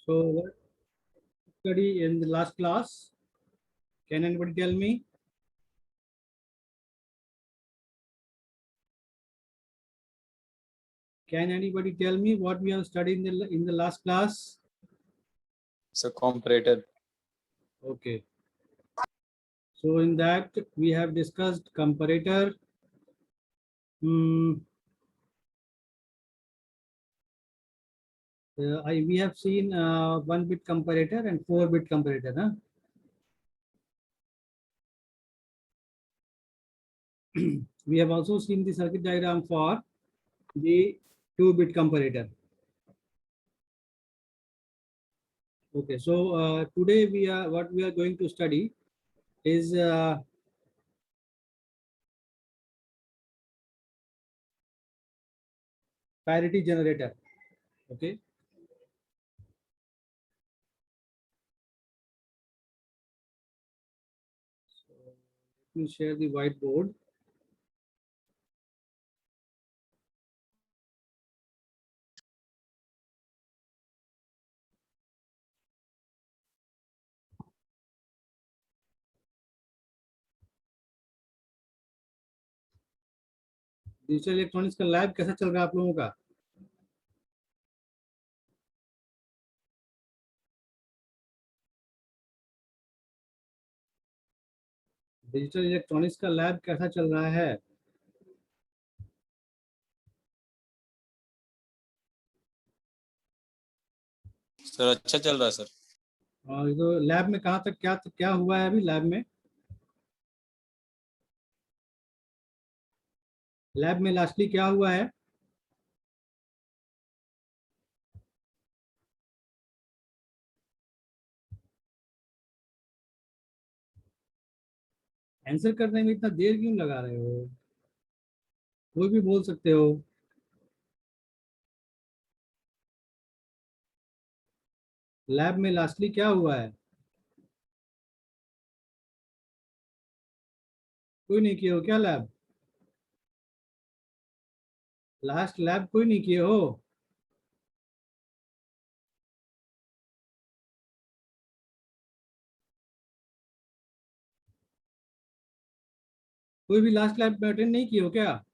So what study in the last class? Can anybody tell me? Can anybody tell me what we have studied in the last class? So comparator. Okay. So in that we have discussed comparator. We have seen 1-bit comparator and 4-bit comparator. Huh? We have also seen the circuit diagram for the 2-bit comparator. Okay, so today what we are going to study is parity generator. Okay. So let me share the whiteboard. Digital electronics का lab कैसा चल रहा है आप लोगों का? Digital electronics का lab कैसा चल रहा है? सर अच्छा चल रहा है सर। और तो लैब में कहाँ तक क्या हुआ है अभी लैब में? लैब में लास्टली क्या हुआ है? आंसर करने में इतना देर क्यों लगा रहे हो? कोई भी बोल सकते हो। लैब में लास्टली क्या हुआ है? कोई नहीं किए हो क्या लैब? लास्ट लैब कोई नहीं किए हो? कोई भी लास्ट लैब में अटेंड नहीं किए हो क्या?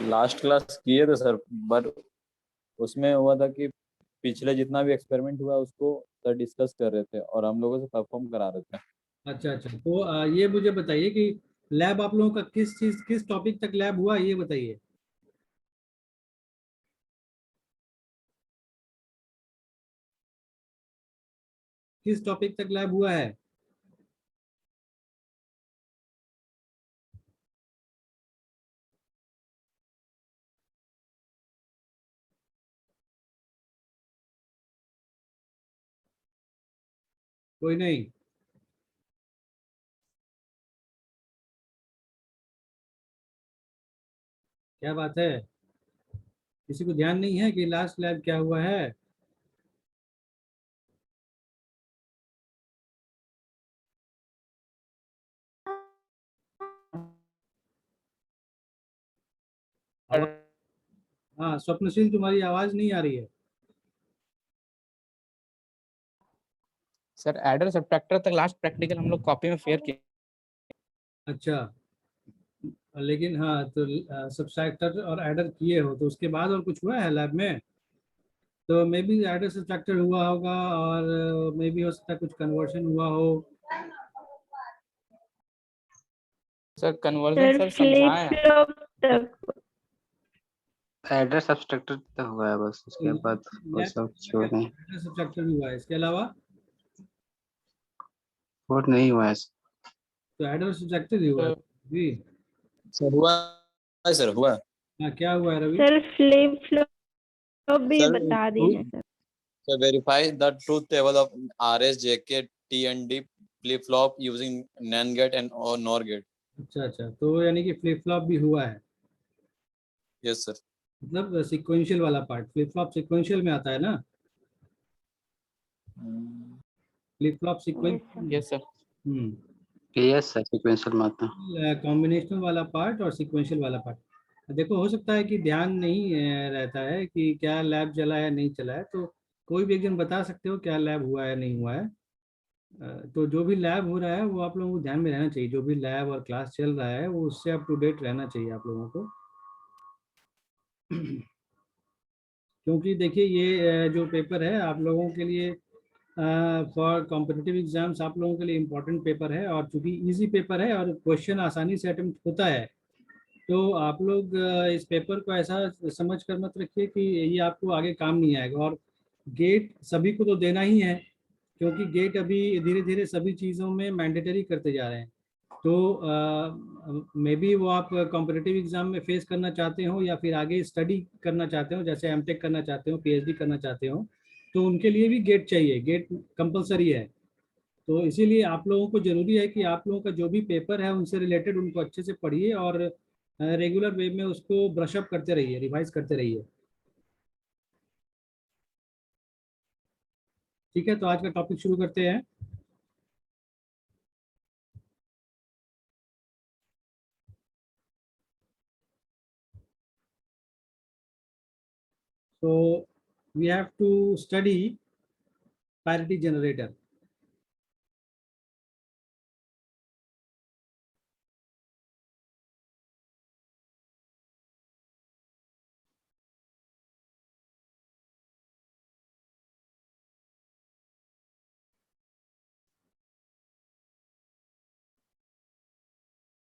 लास्ट क्लास किए थे सर, बट उसमें हुआ था कि पिछले जितना भी एक्सपेरिमेंट हुआ उसको सर डिस्कस कर रहे थे और हम लोगों से परफॉर्म करा रहे थे। अच्छा अच्छा, तो ये मुझे बताइए कि लैब आप लोगों का किस टॉपिक तक लैब हुआ, ये बताइए। किस टॉपिक तक लैब हुआ है? कोई नहीं? क्या बात है, किसी को ध्यान नहीं है कि लास्ट लैब क्या हुआ है? हाँ स्वप्नशील, तुम्हारी आवाज नहीं आ रही है। सर एडर सब्ट्रैक्टर तक लास्ट प्रैक्टिकल हम लोग कॉपी में फेयर किए। अच्छा, लेकिन हाँ तो सब्सट्रैक्टर और एडर किए हो तो उसके बाद और कुछ हुआ है लैब में? तो मे बी एडर सब्सट्रैक्टर हुआ होगा और मे बी हो सकता है कुछ कन्वर्शन हुआ हो। सर कन्वर्जन सर समझाया है। एडर सब्सट्रैक्टर तक हुआ है बस, उसके बाद वो सब छोड़ नहीं। एडर सब्सट्रैक्टर हुआ है, इसके अलावा और नहीं हुआ है। तो एडर सब्सट्रैक्टर ही हुआ है जी। सर हुआ है सर, हुआ। हाँ क्या हुआ है रवि? सर फ्लिप फ्लॉप भी सर बता दीजिए sir. So verify the truth table of RS, JK, T and D flip flop using NAND gate and or NOR gate. अच्छा अच्छा, तो यानी कि फ्लिप फ्लॉप भी हुआ है, Yes sir. मतलब सीक्वेंशियल वाला पार्ट। फ्लिप फ्लॉप सीक्वेंशियल में आता है ना? Flip flop sequence. Yes sir. Yes sir, sequential में आता है। कॉम्बिनेशनल वाला पार्ट और सीक्वेंशियल वाला पार्ट। देखो हो सकता है कि ध्यान नहीं रहता है कि क्या लैब चला है नहीं चला है, तो कोई भी एक जन बता सकते हो क्या लैब हुआ है नहीं हुआ है। तो जो भी लैब हो रहा है वो आप लोगों को ध्यान में रहना चाहिए, जो भी लैब और क्लास चल रहा है वो उससे अप टू डेट रहना चाहिए आप लोगों को। क्योंकि देखिए ये जो पेपर है आप लोगों के लिए फॉर कॉम्पिटिटिव एग्जाम्स आप लोगों के लिए इम्पोर्टेंट पेपर है, और चूंकि इजी पेपर है और क्वेश्चन आसानी से अटेम्प्ट होता है, तो आप लोग इस पेपर को ऐसा समझ कर मत रखिए कि ये आपको आगे काम नहीं आएगा। और गेट सभी को तो देना ही है, क्योंकि गेट अभी धीरे धीरे सभी चीज़ों में मैंडेटरी करते जा रहे हैं। तो मे बी वो आप कॉम्पिटिटिव एग्जाम में फेस करना चाहते हो या फिर आगे स्टडी करना चाहते हो, जैसे एमटेक करना चाहते हो, पीएचडी करना चाहते हो, तो उनके लिए भी गेट चाहिए, गेट कंपलसरी है। तो इसीलिए आप लोगों को जरूरी है कि आप लोगों का जो भी पेपर है उनसे रिलेटेड उनको अच्छे से पढ़िए और रेगुलर वे में उसको ब्रशअप करते रहिए, रिवाइज करते रहिए। ठीक है, तो आज का टॉपिक शुरू करते हैं। So we have to study parity generator.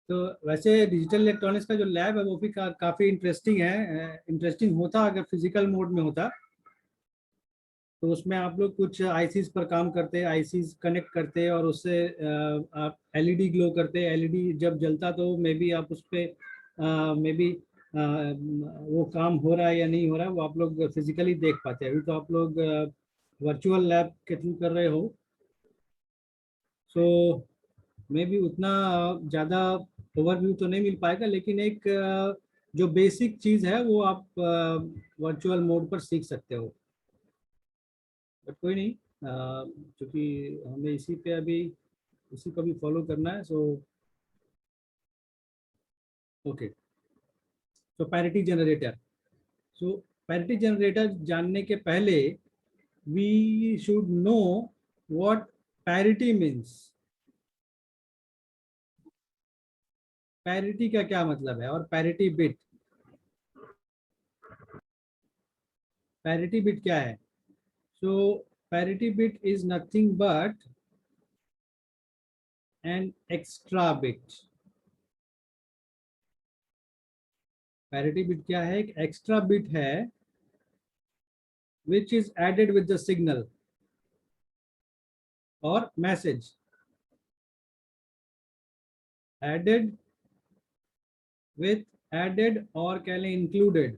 तो वैसे डिजिटल इलेक्ट्रॉनिक्स का जो लैब है वो भी काफ़ी इंटरेस्टिंग है, इंटरेस्टिंग होता अगर फिजिकल मोड में होता। तो उसमें आप लोग कुछ आईसीज पर काम करते, आईसीज कनेक्ट करते और उससे आप एलईडी ग्लो करते, एलईडी जब जलता तो मे बी आप उस पर मे बी वो काम हो रहा है या नहीं हो रहा है वो आप लोग फिजिकली देख पाते हैं। अभी तो आप लोग वर्चुअल लैब के थ्रू कर रहे हो, सो मे बी उतना ज़्यादा ओवरव्यू तो नहीं मिल पाएगा, लेकिन एक जो बेसिक चीज़ है वो आप वर्चुअल मोड पर सीख सकते हो। बट कोई नहीं, क्योंकि हमें इसी पे अभी इसी को भी फॉलो करना है। सो ओके, तो parity generator. So parity generator जानने के पहले we should know what parity means. Parity का क्या मतलब है, और पैरिटी बिट, पैरिटी बिट क्या है? So parity bit is nothing but an extra bit. Parity bit क्या है? एक एक्स्ट्रा बिट है which is added with the signal or message, added with, added और कह लें included,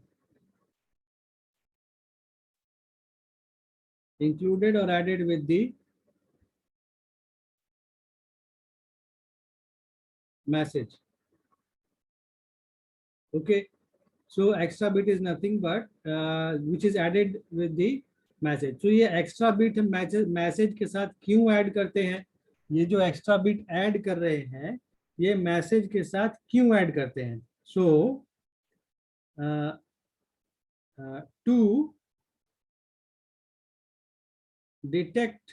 included or added with the message. Okay, so extra bit is nothing but which is added with the message. So ये extra bit message के साथ क्यों add करते हैं? ये जो एक्स्ट्रा बिट ऐड कर रहे हैं ये मैसेज के साथ क्यों ऐड करते हैं? सो टू डिटेक्ट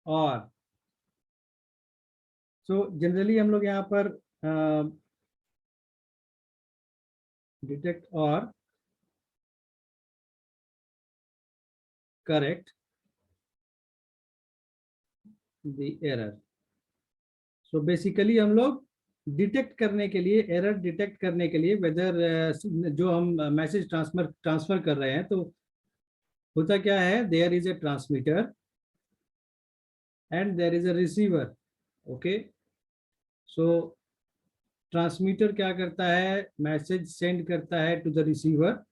और, सो जनरली हम लोग यहाँ पर डिटेक्ट और correct the error. So basically हम लोग डिटेक्ट करने के लिए, एरर डिटेक्ट करने के लिए, वेदर जो हम मैसेज ट्रांसफर कर रहे हैं, तो होता क्या है, there is a transmitter and there is a receiver. Okay, so transmitter क्या करता है, मैसेज सेंड करता है टू द रिसीवर,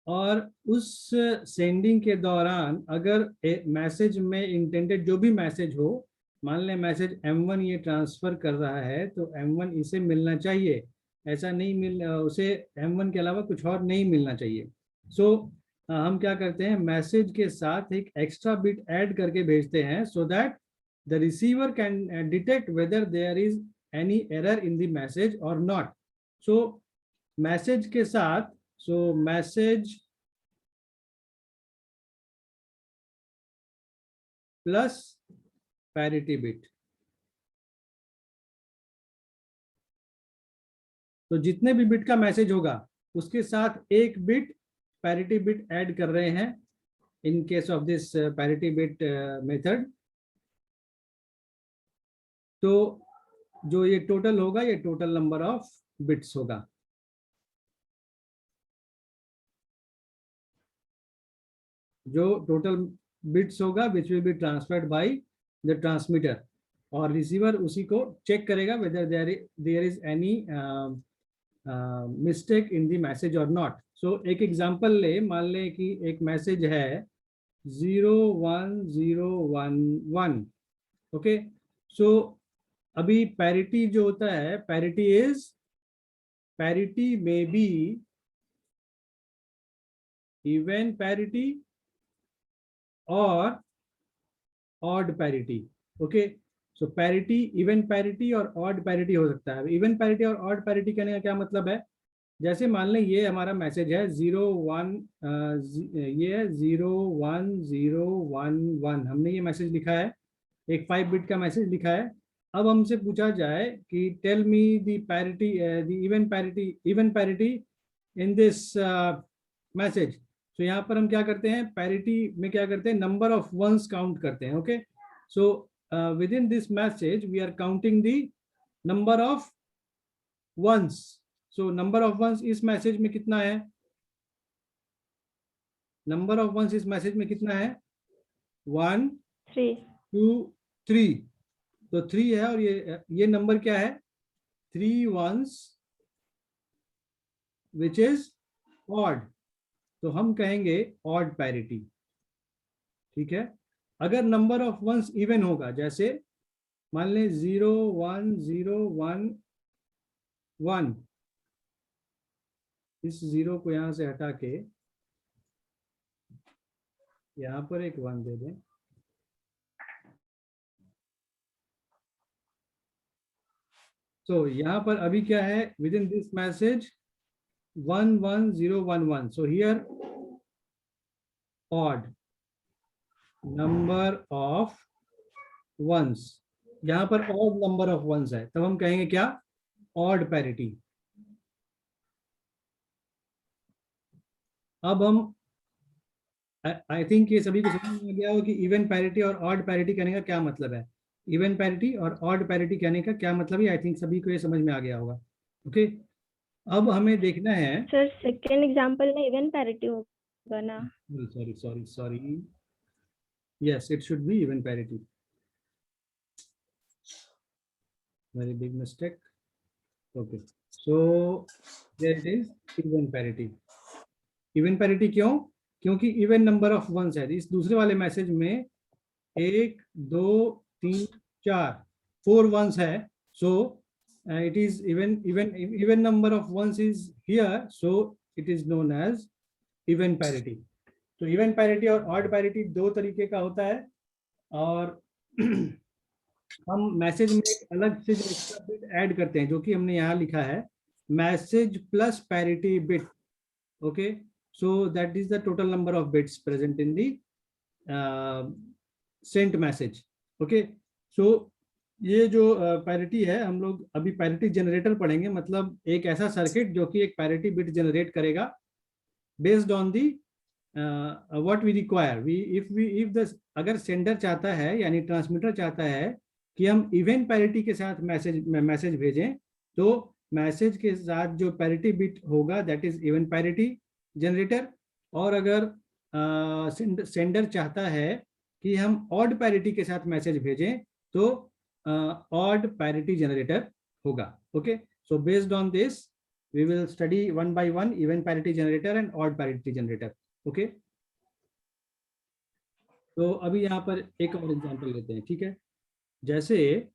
और उस सेंडिंग के दौरान अगर मैसेज में इंटेंडेड जो भी मैसेज हो, मान लें मैसेज M1 ये ट्रांसफर कर रहा है तो M1 इसे मिलना चाहिए, ऐसा नहीं मिल उसे M1 के अलावा कुछ और नहीं मिलना चाहिए। सो हम क्या करते हैं, मैसेज के साथ एक एक्स्ट्रा बिट ऐड करके भेजते हैं, so that the receiver can detect whether there is any error in the message or not. So message के साथ, so message plus parity bit, तो जितने भी बिट का मैसेज होगा उसके साथ एक बिट पैरिटी बिट ऐड कर रहे हैं in case of this parity bit method. तो जो ये टोटल होगा ये टोटल नंबर ऑफ बिट्स होगा। जो टोटल बिट्स होगा which will be transferred by the transmitter, और रिसीवर उसी को चेक करेगा whether there is any mistake in the message और नॉट। सो एक एग्जांपल ले, मान ले कि एक मैसेज है 01011, ओके। सो अभी पैरिटी जो होता है, पैरिटी में बी इवन पैरिटी और ऑड पैरिटी, ओके। सो पैरिटी, इवन पैरिटी और ऑड पैरिटी हो सकता है। इवन पैरिटी और ऑड पैरिटी कहने का क्या मतलब है, जैसे मान लें ये हमारा मैसेज है ये है 01011, हमने ये मैसेज लिखा है, एक 5 बिट का मैसेज लिखा है। अब हमसे पूछा जाए कि tell me the parity, the even parity in this message. तो यहाँ पर हम क्या करते हैं, पैरिटी में क्या करते हैं, नंबर ऑफ वंस काउंट करते हैं, okay. So within this message we are counting the number of ones. So number of ones इस मैसेज में कितना है, नंबर ऑफ वंस इस मैसेज में कितना है, 1 3 2 3। तो 3 है, और ये नंबर क्या है, 3 ones विच इज ऑड, तो हम कहेंगे ऑड पैरिटी, ठीक है। अगर नंबर ऑफ वंस इवन होगा, जैसे मान लें 01011, इस 0 को यहां से हटा के यहां पर एक 1 दे दें, तो यहां पर अभी क्या है, with in this message 11011, so here odd number of ones, यहां पर odd number of ones है, तब हम कहेंगे क्या, odd parity। अब हम आई थिंक ये सभी को समझ में आ गया हो कि इवन पैरिटी और ऑड पैरिटी कहने का क्या मतलब है, इवन पैरिटी और ऑड पैरिटी कहने का क्या मतलब है, आई थिंक सभी को ये समझ में आ गया होगा, ओके। अब हमें देखना है, सर सेकंड एग्जांपल में इवन पैरिटी होगा ना। sorry, yes it should be even parity, very big mistake, okay। So there it is, even parity क्यों, क्योंकि इवन नंबर ऑफ वंस है। इस दूसरे वाले मैसेज में 1 2 3 4 4 वंस है, सो it is even number of ones is here, so it is known as even parity। तो even parity और ऑड पैरिटी दो तरीके का होता है, और हम मैसेज में एक अलग से जो एक्स्ट्रा बिट ऐड करते हैं, जो कि हमने यहाँ लिखा है message plus parity bit, okay. So that is the total number of bits present in the sent message, okay. So ये जो पैरिटी है, हम लोग अभी पैरिटी जनरेटर पढ़ेंगे, मतलब एक ऐसा सर्किट जो कि एक पैरिटी बिट जनरेट करेगा based on the what we require. If the अगर सेंडर चाहता है यानी ट्रांसमीटर चाहता है कि हम इवन पैरिटी के साथ मैसेज भेजें, तो मैसेज के साथ जो पैरिटी बिट होगा that is even parity generator, और अगर सेंडर चाहता है कि हम ऑड पैरिटी के साथ मैसेज भेजें तो ऑड पैरिटी जनरेटर होगा, okay. So based on this we will study one by one even parity generator and odd parity generator, okay। तो अभी यहाँ पर एक और एग्जांपल लेते हैं, ठीक है। जैसे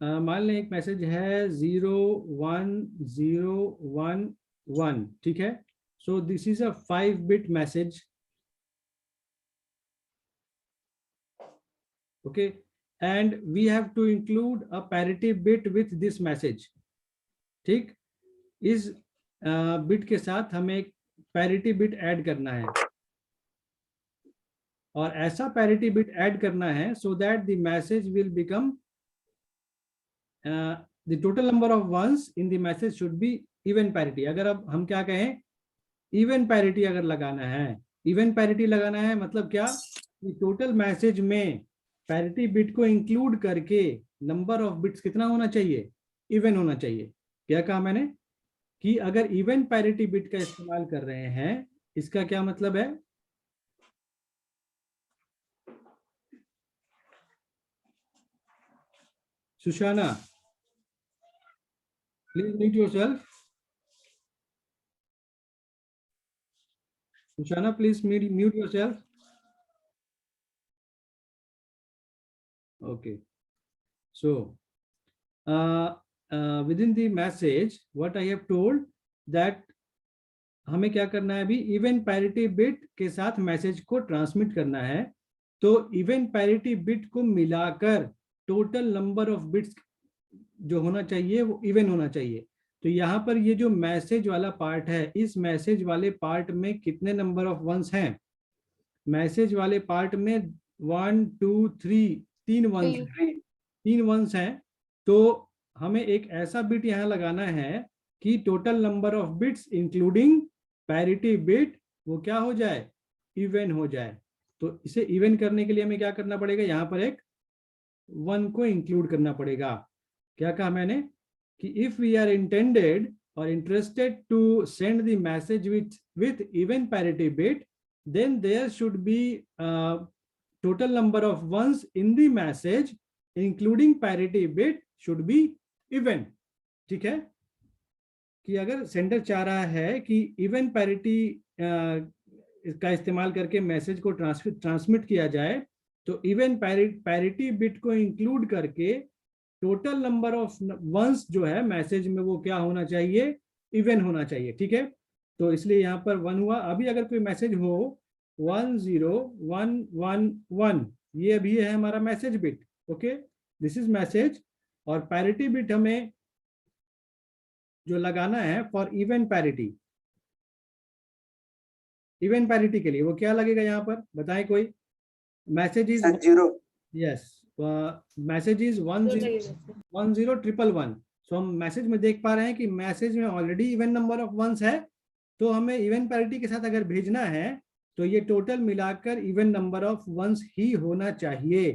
मान लें एक मैसेज है 01011, ठीक है। So this is a 5 bit message, okay. and we have to include a parity bit with this message. ठीक, इस बिट के साथ हमें एक पैरिटी बिट ऐड करना है, और ऐसा पैरिटी बिट ऐड करना है so that the message will become the total number of ones in the message should be even parity. अगर अब हम क्या कहें, इवन पैरिटी अगर लगाना है, इवन पैरिटी लगाना है मतलब क्या, टोटल मैसेज में पैरिटी बिट को इंक्लूड करके नंबर ऑफ बिट्स कितना होना चाहिए, इवन होना चाहिए। क्या कहा मैंने कि अगर इवन पैरिटी बिट का इस्तेमाल कर रहे हैं, इसका क्या मतलब है, Sushana please mute yourself, Sushana please mute yourself. Okay, so within the message what I have told that हमें क्या करना है, अभी इवन पैरिटी बिट के साथ मैसेज को ट्रांसमिट करना है। तो इवन पैरिटी बिट को मिलाकर टोटल नंबर ऑफ बिट्स जो होना चाहिए वो इवन होना चाहिए। तो यहाँ पर ये जो मैसेज वाला पार्ट है, इस मैसेज वाले पार्ट में कितने नंबर ऑफ वंस हैं, मैसेज वाले पार्ट में 1 2 3 तीन वंस हैं। तो हमें एक ऐसा बिट यहाँ लगाना है कि total number of bits including parity bit वो क्या हो जाए, इवन हो जाए। तो इसे इवन करने के लिए हमें क्या करना पड़ेगा, यहाँ पर एक 1 को इंक्लूड करना पड़ेगा। क्या कहा मैंने कि इफ वी आर इंटेंडेड और interested to send the message with even parity bit, then there should be total number of ones in the message including parity bit should be even। ठीक है, कि अगर सेंडर चाह रहा है कि even parity का इस्तेमाल करके मैसेज को ट्रांसमिट किया जाए, तो इवन पैरिटी बिट को इंक्लूड करके टोटल नंबर ऑफ वंस जो है मैसेज में वो क्या होना चाहिए, इवन होना चाहिए। ठीक है, तो इसलिए यहाँ पर 1 हुआ। अभी अगर कोई मैसेज हो 10111, ये अभी है हमारा message bit. Okay, this is message, और पैरिटी बिट हमें जो लगाना है for even parity, even parity के लिए वो क्या लगेगा यहाँ पर बताएं कोई। Message is 0, yes, message is 1010111। सो हम मैसेज में देख पा रहे हैं कि मैसेज में already even number of ones है, तो हमें इवन पैरिटी के साथ अगर भेजना है तो ये टोटल मिलाकर इवन नंबर ऑफ वंस ही होना चाहिए।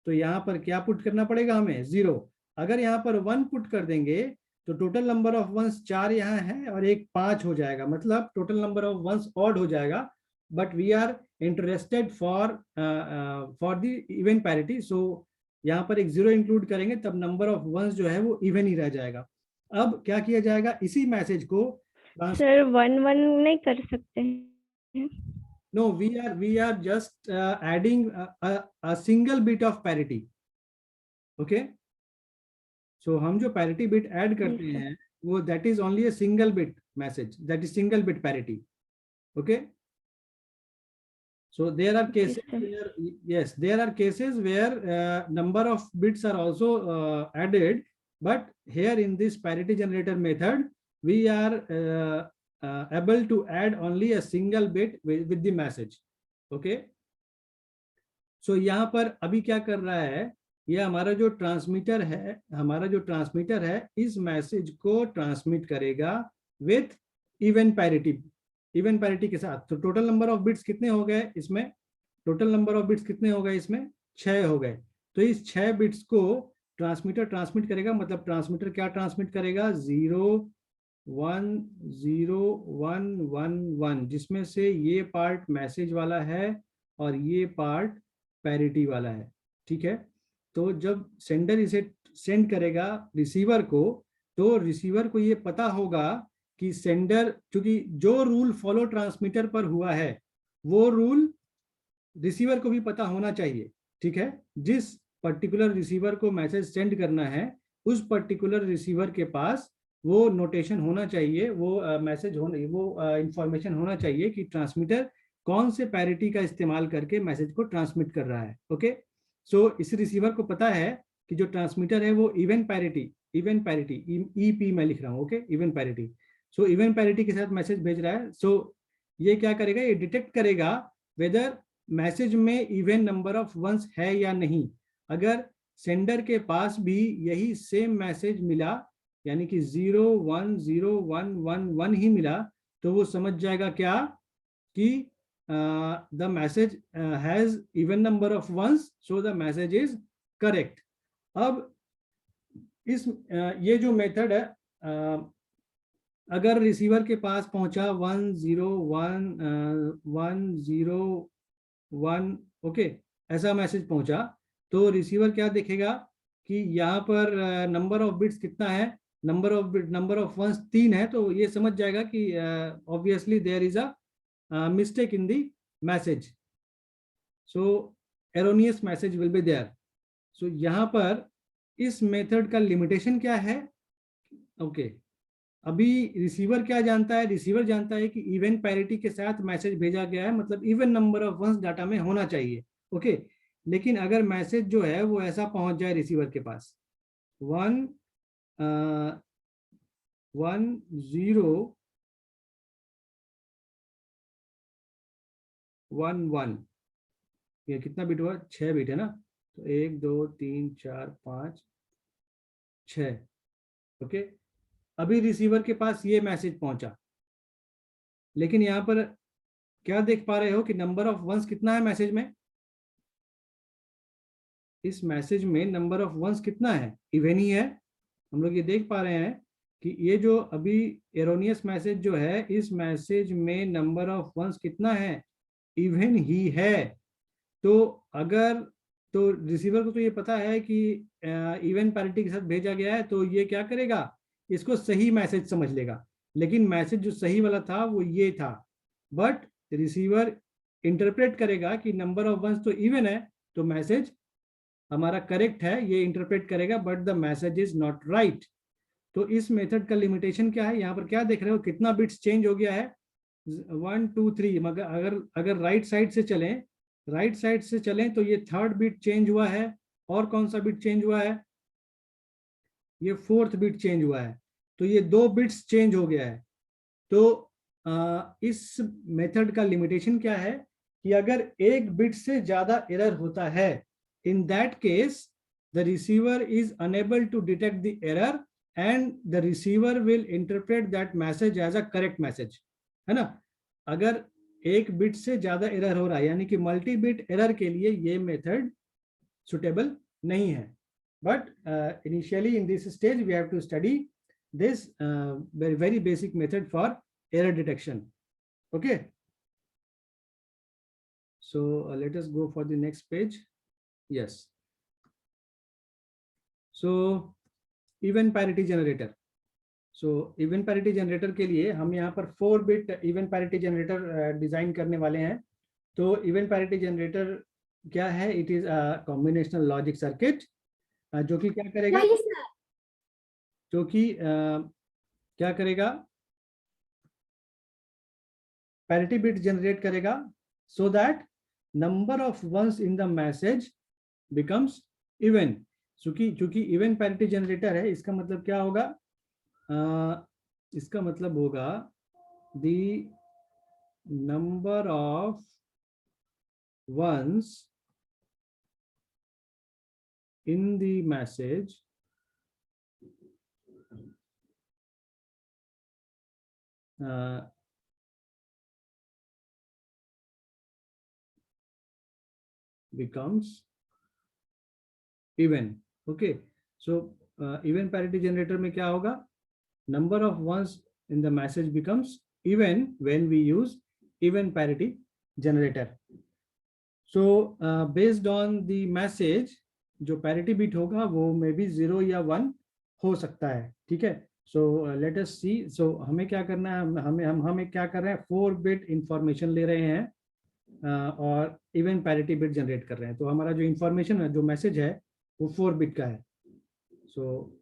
तो यहाँ पर क्या पुट करना पड़ेगा हमें, 0। अगर यहाँ पर 1 पुट कर देंगे तो टोटल नंबर ऑफ वंस 4 यहाँ है और एक 5 हो जाएगा, मतलब total number of ones odd हो जाएगा। But we are interested for the even parity, so यहाँ पर एक 0 इंक्लूड करेंगे, तब नंबर ऑफ वंस जो है वो इवन ही रह जाएगा। अब क्या किया जाएगा, इसी मैसेज को सर 1 1 नहीं कर सकते हैं? No, we are just adding a single bit of parity. Okay, so हम जो parity bit add करते हैं वो that is only a single bit message, that is single bit parity. Okay, so there are cases where, yes, there are cases where number of bits are also added, but here in this parity generator method we are able to add only a single bit with the message. Okay, so यहाँ पर अभी क्या कर रहा है, ये हमारा जो ट्रांसमीटर है इस मैसेज को ट्रांसमिट करेगा विथ इवन पैरिटी के साथ। तो टोटल नंबर ऑफ बिट्स कितने हो गए इसमें, टोटल नंबर ऑफ बिट्स कितने हो गए इसमें, 6 हो गए। तो इस 6 बिट्स को ट्रांसमीटर ट्रांसमिट करेगा, मतलब ट्रांसमीटर क्या ट्रांसमिट करेगा, 0 1 0 1 1 1, जिसमें से ये पार्ट मैसेज वाला है और ये पार्ट पैरिटी वाला है। ठीक है, तो जब सेंडर इसे सेंड करेगा रिसीवर को, तो रिसीवर को ये पता होगा कि सेंडर, क्योंकि जो रूल फॉलो ट्रांसमीटर पर हुआ है वो रूल रिसीवर को भी पता होना चाहिए। ठीक है, जिस पर्टिकुलर रिसीवर को मैसेज सेंड करना है उस पर्टिकुलर रिसीवर के पास वो नोटेशन होना चाहिए, वो मैसेज होना, वो इंफॉर्मेशन होना चाहिए कि ट्रांसमीटर कौन से पैरिटी का इस्तेमाल करके मैसेज को ट्रांसमिट कर रहा है। ओके, सो इस रिसीवर को पता है कि जो ट्रांसमीटर है वो इवन पैरिटी ईपी मैं लिख रहा हूँ, okay, even parity. So even parity के साथ मैसेज भेज रहा है। सो ये क्या करेगा, ये डिटेक्ट करेगा वेदर मैसेज में इवन नंबर ऑफ वंस है या नहीं। अगर सेंडर के पास भी यही सेम मैसेज मिला, यानी कि 0 1 0 1 1 1 ही मिला, तो वो समझ जाएगा क्या कि the message has even number of ones, so the message is correct. अब इस ये जो मेथड है, अगर रिसीवर के पास पहुंचा 1 0 1 1 0 1, ओके, ऐसा मैसेज पहुंचा, तो रिसीवर क्या देखेगा कि यहाँ पर नंबर ऑफ बिट्स कितना है, नंबर ऑफ वंस 3 है, तो ये समझ जाएगा कि obviously there is a mistake in the message, so erroneous message will be there. So यहाँ पर इस मेथड का लिमिटेशन क्या है, ओके, अभी रिसीवर क्या जानता है, रिसीवर जानता है कि इवन पैरिटी के साथ मैसेज भेजा गया है, मतलब even number of ones data में होना चाहिए, ओके। लेकिन अगर मैसेज जो है वो ऐसा पहुंच जाए रिसीवर के पास 1 1 0 1 1, ये कितना बिट हुआ, 6 बिट है ना, तो 1 2 3 4 5 6, ओके। अभी रिसीवर के पास ये मैसेज पहुंचा, लेकिन यहाँ पर क्या देख पा रहे हो कि नंबर ऑफ वंस कितना है मैसेज में, इस मैसेज में नंबर ऑफ वंस कितना है, इवन ही है। हम लोग ये देख पा रहे हैं कि ये जो अभी एरोनियस मैसेज जो है, इस मैसेज में नंबर ऑफ वंस कितना है, इवन ही है। तो अगर तो रिसीवर को तो ये पता है कि इवन पैरिटी के साथ भेजा गया है, तो ये क्या करेगा, इसको सही मैसेज समझ लेगा। लेकिन मैसेज जो सही वाला था वो ये था, बट रिसीवर इंटरप्रेट करेगा कि नंबर ऑफ वंस तो इवन है, तो मैसेज हमारा करेक्ट है, ये इंटरप्रेट करेगा, but the message is not right. तो इस मेथड का लिमिटेशन क्या है, यहाँ पर क्या देख रहे हो, कितना बिट्स चेंज हो गया है, 1 2 3, मगर अगर राइट साइड से चलें तो ये 3rd बिट चेंज हुआ है, और कौन सा बिट चेंज हुआ है, ये 4th बिट चेंज हुआ है, तो ये 2 बिट्स चेंज हो गया है। तो इस मेथड का लिमिटेशन क्या है कि अगर एक बिट से ज्यादा एरर होता है, in that case the receiver is unable to detect the error and the receiver will interpret that message as a correct message, है ना। अगर एक बिट से ज्यादा एरर हो रहा है, यानी कि मल्टी बिट एरर के लिए ये मेथड सुटेबल नहीं है। But initially in this stage we have to study this very basic method for error detection, okay. So let us go for the next page. Yes, so even parity generator. So even parity generator के लिए हम यहाँ पर 4 bit even parity generator design करने वाले हैं। तो even parity generator क्या है, it is a combinational logic circuit, जो कि क्या करेगा, जो कि क्या करेगा, पैरिटी बिट जनरेट करेगा, so that number of ones in the message becomes even. चूंकि इवन पैरिटी जनरेटर है, इसका मतलब क्या होगा, इसका मतलब होगा the number of ones in the message becomes even, okay. So even parity generator में क्या होगा, number of ones in the message becomes even when we use even parity generator. So based on the message, जो parity bit होगा वो may be 0 या 1 हो सकता है, ठीक है। So let us see, so हमें क्या करना है, हमें क्या कर रहे हैं, 4 bit इंफॉर्मेशन ले रहे हैं और इवन पैरिटी बिट जनरेट कर रहे हैं। तो हमारा जो इंफॉर्मेशन है, जो मैसेज है, वो 4 बिट का है। सो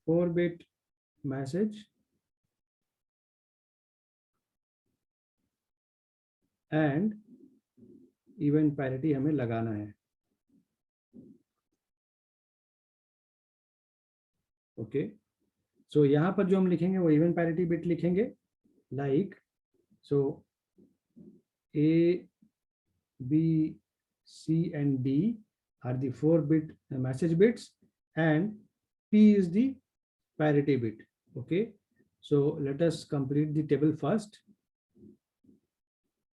4 bit message and even parity हमें लगाना है। ओके, सो यहाँ पर जो हम लिखेंगे वो इवन पैरिटी बिट लिखेंगे, like so A, B, C and D are the 4-bit message bits and P is the parity bit. Okay, so let us complete the table first.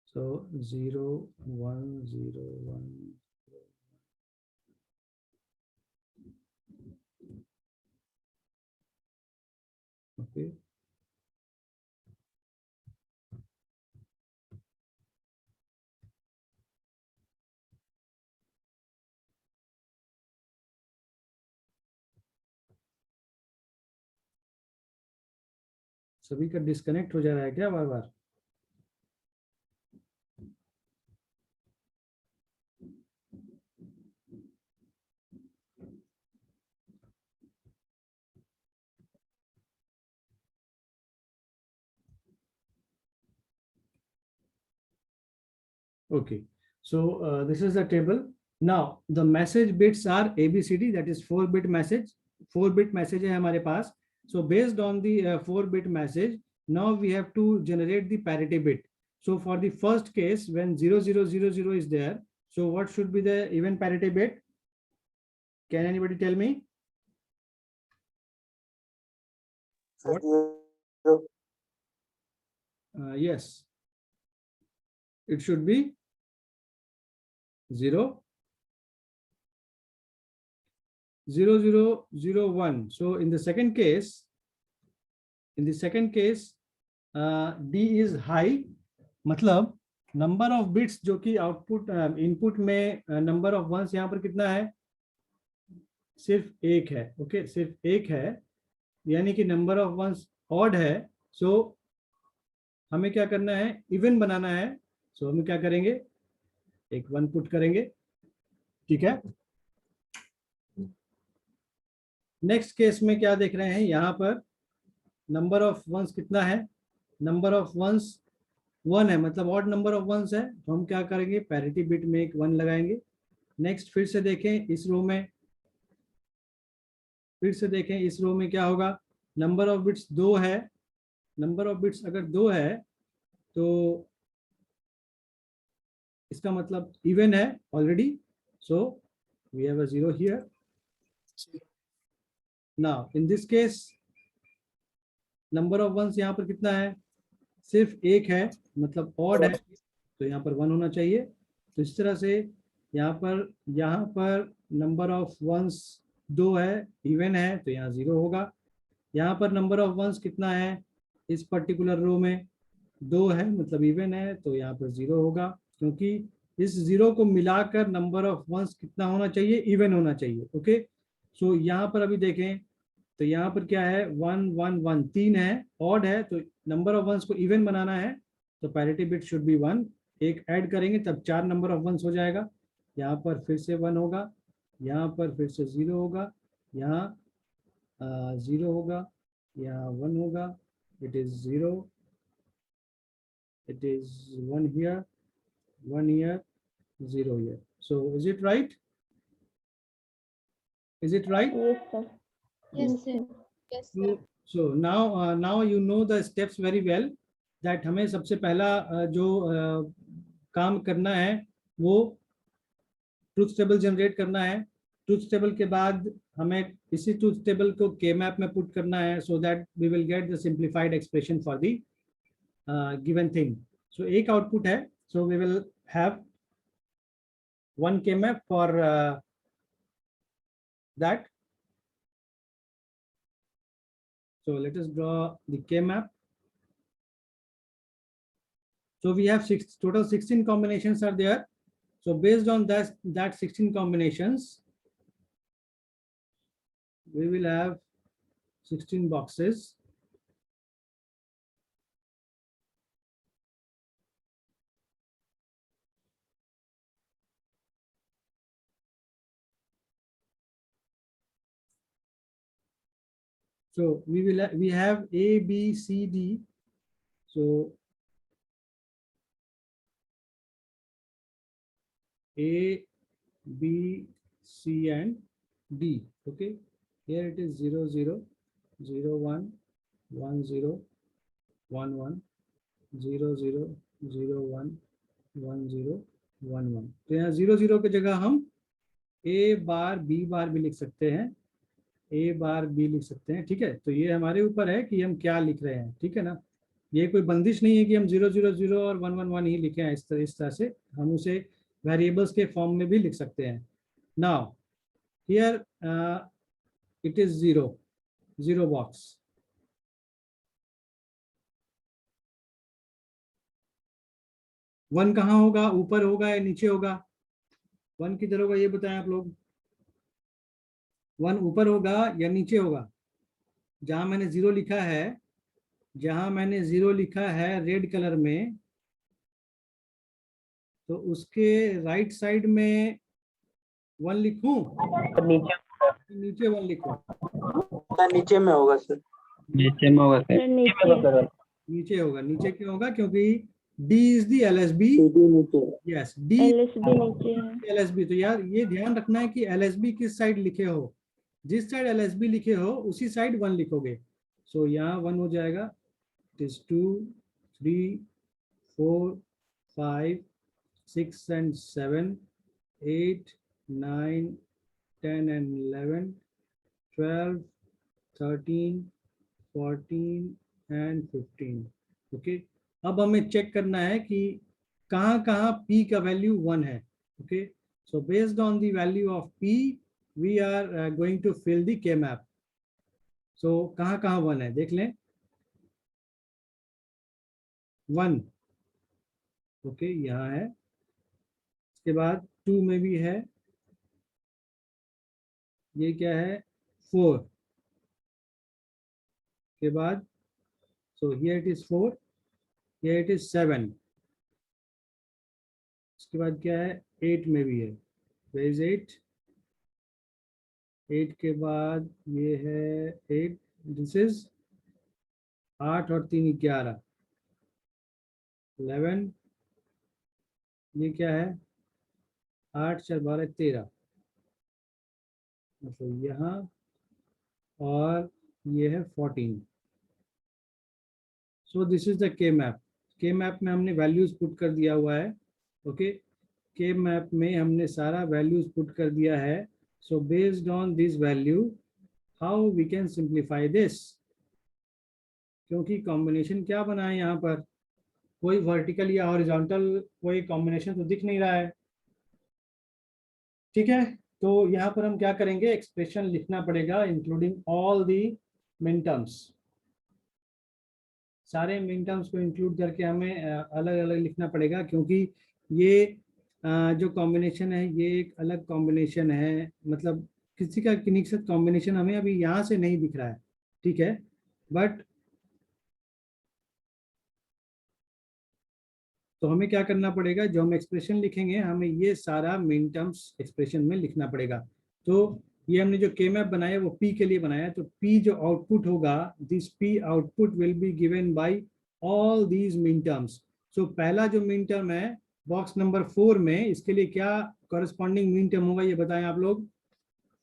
So 0, 1, 0, 1. Okay. सभी का disconnect हो जा रहा है क्या बार बार? Okay, so this is the table. Now the message bits are ABCD, that is 4-bit message. 4-bit message है हमारे पास. So based on the 4-bit message, now we have to generate the parity bit. So for the first case, when 0000 is there, so what should be the even parity bit? Can anybody tell me? What? Yes, it should be 0, 0001. So in the second case, D is high, मतलब number of bits जो कि output input में number of ones यहाँ पर कितना है? सिर्फ एक है. ओके, सिर्फ एक है, यानी कि नंबर ऑफ वंस ऑड है. सो हमें क्या करना है? इवन बनाना है. सो हम क्या करेंगे? एक 1 पुट करेंगे. ठीक है. नेक्स्ट केस में क्या देख रहे हैं? यहाँ पर नंबर ऑफ वंस कितना है? नंबर ऑफ वंस 1 है, मतलब ऑड नंबर ऑफ वंस है. तो हम क्या करेंगे? पैरिटी बिट में एक 1 लगाएंगे. नेक्स्ट फिर से देखें इस रो में, इस रो में क्या होगा? नंबर ऑफ बिट्स 2 है. नंबर ऑफ बिट्स अगर 2 है तो इसका मतलब इवन है already. So we have a 0 here. Now in this case number of ones यहाँ पर कितना है? सिर्फ एक है, मतलब ऑड है, तो यहाँ पर 1 होना चाहिए. तो इस तरह से यहाँ पर नंबर ऑफ वंस 2 है, इवन है, तो यहाँ 0 होगा. यहाँ पर नंबर ऑफ वंस कितना है? इस पर्टिकुलर रो में 2 है, मतलब इवन है, तो यहाँ पर 0 होगा, क्योंकि इस 0 को मिलाकर नंबर ऑफ वंस कितना होना चाहिए? इवन होना चाहिए. ओके, सो यहाँ पर अभी देखें तो यहाँ पर क्या है? 1 1 1 3 है, ऑड है, तो नंबर ऑफ वंस को इवन बनाना है, तो पैरिटी बिट शुड बी 1. एक ऐड करेंगे तब 4 नंबर ऑफ वंस हो जाएगा. यहाँ पर फिर से 1 होगा, यहाँ पर फिर से 0 होगा, यहाँ 0 होगा, यहाँ 1 होगा. It is 0, it is 1 here, 1 here, 0 here. So is it right? Is it right? Yes, sir. Yes, sir. Yes, sir. So now you know the steps very well, that हमें सबसे पहला जो काम करना है वो ट्रूथ टेबल जनरेट करना है. ट्रूथ टेबल के बाद हमें इसी ट्रूथ टेबल को के मैप में पुट करना है, so that we will get the simplified expression for the given thing. So एक आउटपुट है, so we will have one K-map for that. So let us draw the K-map. So we have total 16 combinations are there. So based on that 16 combinations, we will have 16 boxes. So we have A, B, C, D. So A, B, C and D. Okay, here it is 0 0 0 1 1 0 1 1 0 0 0 1 1 0 1 1। तो यहाँ 0 0 की जगह हम A bar B बार भी लिख सकते हैं, A bar B लिख सकते हैं। ठीक है, तो ये हमारे ऊपर है कि हम क्या लिख रहे हैं। ठीक है ना, ये कोई बंदिश नहीं है कि हम 0 0 0 और 1 1 1 ही लिखे हैं। इस तरह से हम उसे वेरिएबल्स के फॉर्म में भी लिख सकते हैं। Now here it is 0 box. One कहाँ होगा, ऊपर होगा या नीचे होगा? वन किधर होगा ये बताएं आप लोग। वन ऊपर होगा या नीचे होगा? जहां मैंने 0 लिखा है, जहां मैंने 0 लिखा है रेड कलर में, तो उसके राइट साइड में 1 लिखूं, नीचे 1 लिखूं? नीचे में होगा सर। नीचे में होगा सर। सर नीचे। नीचे होगा। नीचे क्यों होगा? क्योंकि D is the LSB। Yes, D LSB नीचे है। LSB। तो यार ये ध्यान रखना है कि LSB किस साइड लिखे हो। जिस साइड LSB लिखे हो उसी साइड 1 लिखोगे। सो यहाँ 1 हो जाएगा। It is 2 3 4 5 6 and 7 8 9 10 and 11 12 13 14 and 15। Okay, अब हमें चेक करना है कि कहाँ कहाँ P का वैल्यू 1 है। Okay, so based on the value of P we are going to fill the K map. So कहाँ कहाँ 1 है देख लें। 1 ओके यहाँ है, इसके बाद 2 में भी है, ये क्या है 4 के बाद, so here it is 4, here it is 7, इसके बाद क्या है 8 में भी है, वेयर इज 8, 8 के बाद ये है 8, दिस इज 8 और 3 11, 11, ये क्या है 8 4 12 13, मतलब यहाँ, और ये है 14। सो दिस इज द के मैप। के मैप में हमने वैल्यूज पुट कर दिया हुआ है। ओके, के मैप में हमने सारा वैल्यूज पुट कर दिया है। So based on this value how we can simplify this, क्योंकि कॉम्बिनेशन क्या बना है यहाँ पर, कोई वर्टिकल या हॉरिजॉन्टल कोई कॉम्बिनेशन तो दिख नहीं रहा है। ठीक है, तो यहाँ पर हम क्या करेंगे, एक्सप्रेशन लिखना पड़ेगा इंक्लूडिंग ऑल दी मिन टर्म्स। सारे मिन टर्म्स को इंक्लूड करके हमें अलग अलग लिखना पड़ेगा, क्योंकि ये जो कॉम्बिनेशन है ये एक अलग कॉम्बिनेशन है, मतलब किसी का किन्हीं के साथ कॉम्बिनेशन हमें अभी यहाँ से नहीं दिख रहा है। ठीक है, बट तो हमें क्या करना पड़ेगा, जो हम एक्सप्रेशन लिखेंगे हमें ये सारा मिन टर्म्स एक्सप्रेशन में लिखना पड़ेगा। तो ये हमने जो के मैप बनाया वो P के लिए बनाया है, तो P जो आउटपुट होगा, this P output will be given by all these मिन टर्म्स। सो पहला जो मिन टर्म है बॉक्स नंबर 4 में, इसके लिए क्या कॉरेस्पॉन्डिंग मिन टर्म होगा ये बताएं आप लोग।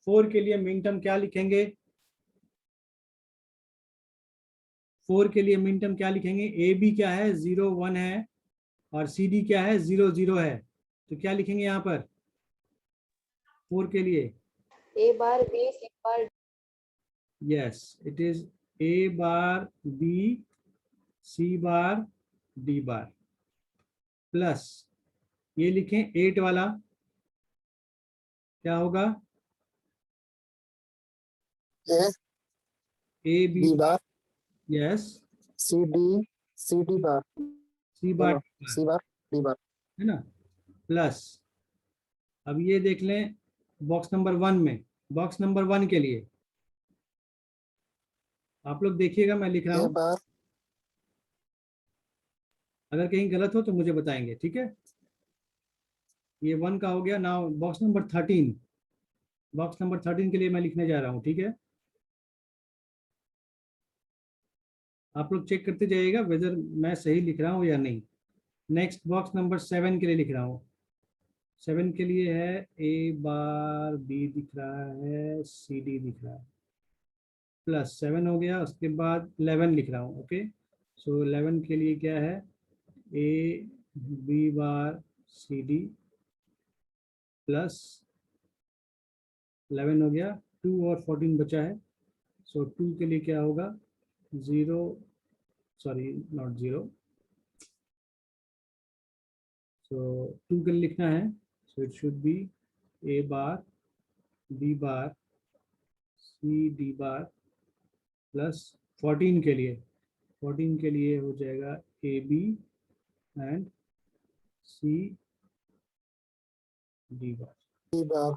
4 के लिए मिन टर्म क्या लिखेंगे, 4 के लिए मिन टर्म क्या लिखेंगे, ए बी क्या है 0 1 है, और सी डी क्या है 0 0 है, तो क्या लिखेंगे यहाँ पर 4 के लिए, A bar B C bar yes it is A bar B C bar D bar, plus ये लिखें 8 वाला क्या होगा, A B bar yes C D bar C bar C bar D bar है ना, प्लस अब ये देख लें बॉक्स नंबर 1 में, बॉक्स नंबर 1 के लिए आप लोग देखिएगा मैं लिख रहा ए हूँ, बार अगर कहीं गलत हो तो मुझे बताएंगे। ठीक है, ये 1 का हो गया। Now box number 13, box number 13 के लिए मैं लिखने जा रहा हूँ। ठीक है, आप लोग चेक करते जाइएगा वेदर मैं सही लिख रहा हूँ या नहीं। नेक्स्ट बॉक्स नंबर 7 के लिए लिख रहा हूँ, 7 के लिए है ए बार बी दिख रहा है, सी डी दिख रहा है, प्लस 7 हो गया। उसके बाद 11 लिख रहा हूँ। ओके, सो 11 के लिए क्या है, A B bar C D plus 11 हो गया, 2 और 14 बचा है। सो 2 के लिए क्या होगा, 0, सॉरी नॉट 0, सो 2 के लिए लिखना है, so it should be A bar B bar C D bar plus 14 के लिए, 14 के लिए हो जाएगा A B and C D bar. D bar.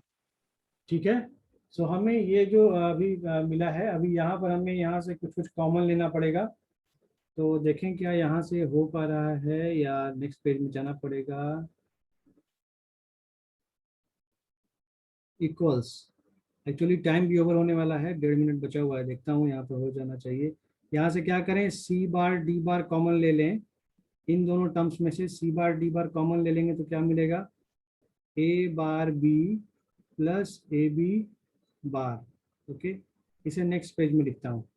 ठीक है, सो हमें ये जो अभी मिला है, अभी यहाँ पर हमें यहाँ से कुछ कुछ कॉमन लेना पड़ेगा। तो देखें क्या यहाँ से हो पा रहा है या नेक्स्ट पेज में जाना पड़ेगा। इक्वल्स, एक्चुअली टाइम भी ओवर होने वाला है, 1.5 मिनट बचा हुआ है, देखता हूँ यहाँ पर हो जाना चाहिए। यहाँ से क्या करें, सी बार डी बार कॉमन ले लें, इन दोनों टर्म्स में से सी बार डी बार कॉमन ले लेंगे तो क्या मिलेगा, A bar B plus A B bar. Okay, इसे नेक्स्ट पेज में लिखता हूँ।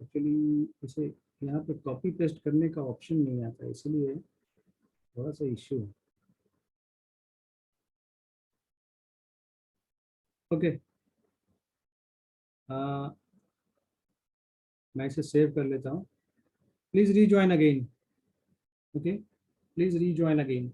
एक्चुअली इसे यहाँ पे कॉपी पेस्ट करने का ऑप्शन नहीं आता, इसलिए थोड़ा सा इश्यू है। ओके, मैं इसे सेव कर लेता हूँ। Please rejoin again. Okay, please rejoin again.